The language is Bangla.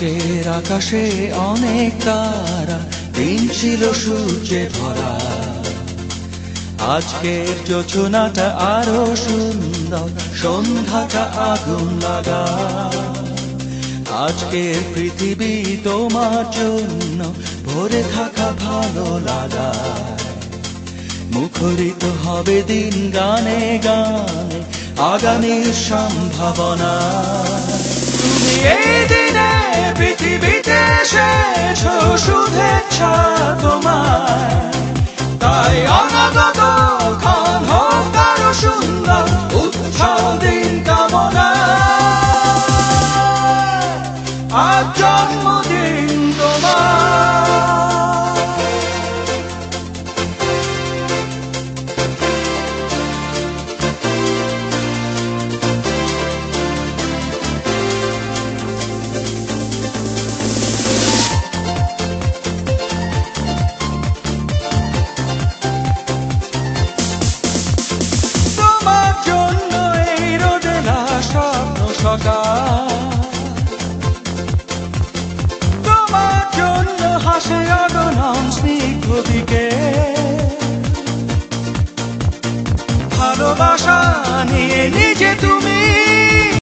আজকের আকাশে অনেক তারা, দিন ছিল সূর্যে ভরা। আজকের যোজনাটা আরো সুন্দর, সন্ধ্যাটা আগুন লাগা। আজকের পৃথিবী তোমার জন্য ভরে থাকা ভালো লাগা। মুখরিত হবে দিন গানে গানে, আগামীর সম্ভাবনা। তুমি এই দিনে পৃথিবীতে এসেছো, শুভেচ্ছা তোমায়। তাই অনাগত ক্ষণ হোক আরো সুন্দর, উৎসব দিন কামনা। আজ জন্মদিন তোমার। তোমার জন্য হাসে অগণন স্নিগ্ধ দিকে, ভালোবাসা নিয়ে নিজে তুমি